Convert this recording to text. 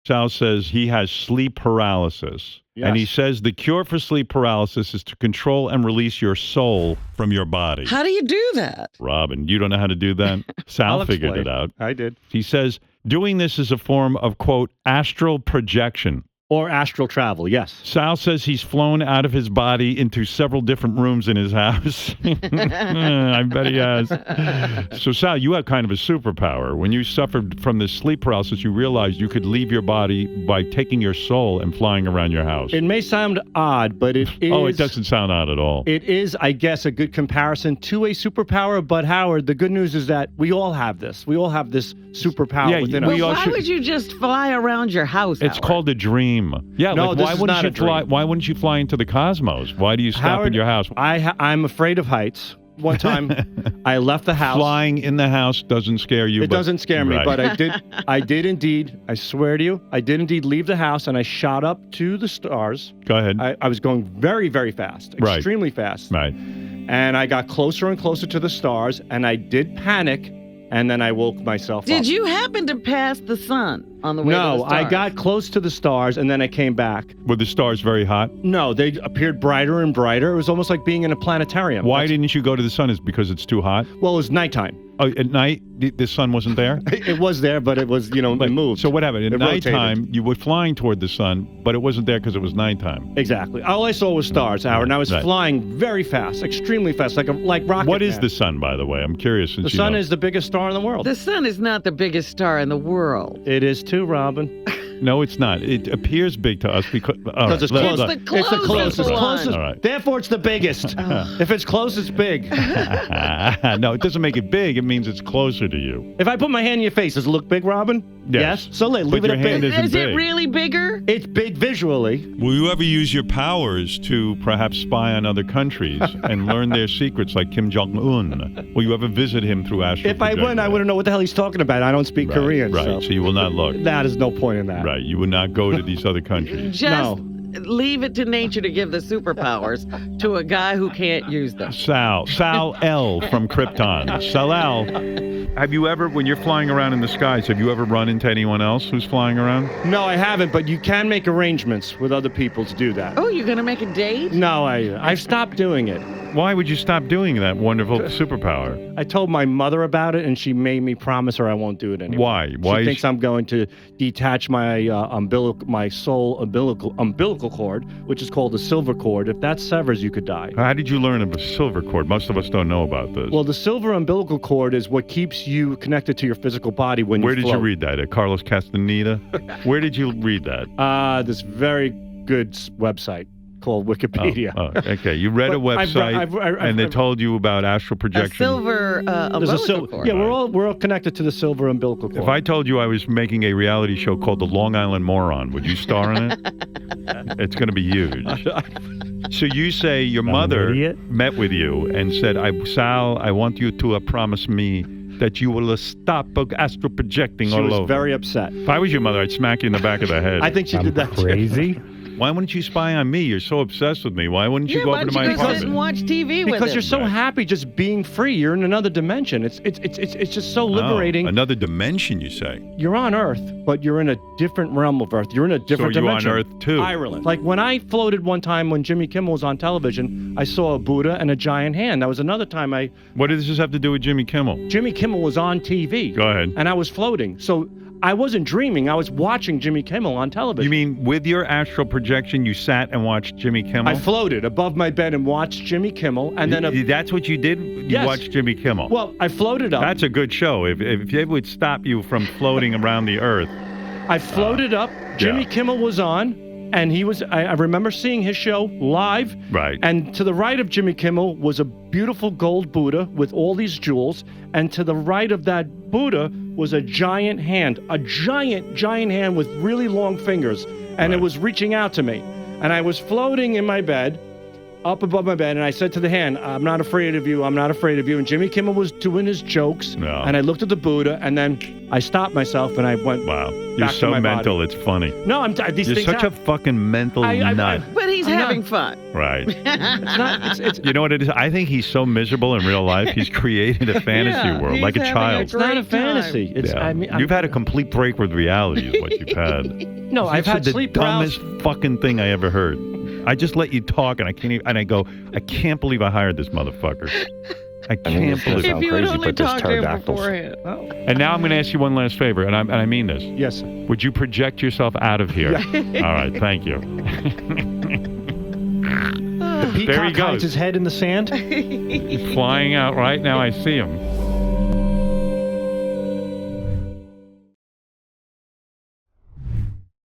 Sal says he has sleep paralysis. Yes. And he says the cure for sleep paralysis is to control and release your soul from your body. How do you do that? Robin, you don't know how to do that? Sal figured it out. I did. He says doing this is a form of, quote, astral projection. Or astral travel, yes. Sal says he's flown out of his body into several different rooms in his house. I bet he has. So, Sal, you have kind of a superpower. When you suffered from this sleep paralysis, you realized you could leave your body by taking your soul and flying around your house. It may sound odd, but it is... Oh, it doesn't sound odd at all. It is, I guess, a good comparison to a superpower. But, Howard, the good news is that we all have this. We all have this superpower within us. Why would you just fly around your house, It's Howard? called a dream. Yeah, no, like, this is not a dream. Why wouldn't you fly into the cosmos? Why do you stop in your house? I'm afraid of heights. One time, I left the house. Flying in the house doesn't scare you. It doesn't scare me, right. but I did indeed, I swear to you, I did indeed leave the house and I shot up to the stars. Go ahead. I was going very, very fast, extremely fast. Right. And I got closer and closer to the stars and I did panic and then I woke myself up. Did you happen to pass the sun on the way to the No, stars? I got close to the stars and then I came back. Were the stars very hot? No, they appeared brighter and brighter. It was almost like being in a planetarium. Why didn't you go to the sun? Is it because it's too hot? Well, it was nighttime. Oh, at night, the sun wasn't there? It was there, but it was, it moved. So what happened? At It rotated. nighttime, you were flying toward the sun, but it wasn't there because it was nighttime. Exactly. All I saw was stars, Howard, and I was flying very fast, extremely fast, like rocket. What is man. the sun, by the way? I'm curious. Since The sun is the biggest star in the world. The sun is not the biggest star in the world. It is too, Robin. No, it's not. It appears big to us because It's close. It's the closest one. All right. Therefore, it's the biggest. If it's close, it's big. No, it doesn't make it big. It means it's closer to you. If I put my hand in your face, does it look big, Robin? Yes. So leave it your at hand big. isn't Is it big. really bigger? It's big visually. Will you ever use your powers to perhaps spy on other countries and learn their secrets like Kim Jong-un? Will you ever visit him through astral If I wouldn't, I projection? wouldn't know what the hell he's talking about. I don't speak Korean. Right, so you will not look. There's no point in that. Right, you would not go to these other countries. Just leave it to nature to give the superpowers to a guy who can't use them. Sal L from Krypton. Sal L, have you ever, when you're flying around in the skies, have you ever run into anyone else who's flying around? No, I haven't, but you can make arrangements with other people to do that. Oh, you're going to make a date? No, I've stopped doing it. Why would you stop doing that wonderful superpower? I told my mother about it, and she made me promise her I won't do it anymore. Why? She thinks I'm going to detach my soul umbilical cord, which is called the silver cord. If that severs, you could die. How did you learn of a silver cord? Most of us don't know about this. Well, the silver umbilical cord is what keeps you connected to your physical body when you Where did float. you read that? At Carlos Castaneda? Where did you read that? This very good website called Wikipedia. Oh, okay. You read a website, and they told you about astral A projection. silver umbilical cord. Yeah, we're all connected to the silver umbilical cord. If I told you I was making a reality show called The Long Island Moron, would you star in it? It's going to be huge. So you say your mother met with you and said, Sal, I want you to promise me that you will stop astral projecting all over. She was very upset. If I was your mother, I'd smack you in the back of the head. I think she did that crazy. Why wouldn't you spy on me? You're so obsessed with me. Why wouldn't you go over to my why don't you go sit apartment? and watch TV with Because him? you're so happy just being free. You're in another dimension. It's just so liberating. Oh, another dimension, you say? You're on Earth, but you're in a different realm of Earth. You're in a different dimension. So you're on Earth too? Ireland. Like when I floated one time when Jimmy Kimmel was on television, I saw a Buddha and a giant hand. That was another time What does this have to do with Jimmy Kimmel? Jimmy Kimmel was on TV. Go ahead. And I was floating. So I wasn't dreaming. I was watching Jimmy Kimmel on television. You mean with your astral projection, you sat and watched Jimmy Kimmel? I floated above my bed and watched Jimmy Kimmel, and then that's what you did? You watched Jimmy Kimmel? Well, I floated up. That's a good show. If it would stop you from floating around the earth. I floated up. Jimmy Kimmel was on, and he was. I remember seeing his show live. Right. And to the right of Jimmy Kimmel was a beautiful gold Buddha with all these jewels, and to the right of that Buddha was a giant hand, a giant hand with really long fingers, and it was reaching out to me. And I was floating in my bed up above my bed, and I said to the hand, I'm not afraid of you, I'm not afraid of you. And Jimmy Kimmel was doing his jokes, and I looked at the Buddha, and then I stopped myself, and I went, wow. You're back so to my mental, body. it's funny. No, these You're things such a fucking mental nut. But he's having fun. Right. It's not, it's, You know what it is? I think he's so miserable in real life, he's created a fantasy world, like a child. it's not a fantasy. It's, Yeah. I mean, You've had a complete break with reality is what you've had. No, I've had the sleep dumbest paralysis. fucking thing I ever heard. I just let you talk, and I can't even, and I go, I can't believe I hired this motherfucker. I can't believe it. If you had crazy, only but there's talked to him pterodactyls. beforehand. And now I'm going to ask you one last favor, and I mean this. Yes, sir. Would you project yourself out of here? All right, thank you. The There he peacock hides goes. his head in the sand. He's flying out right now. I see him.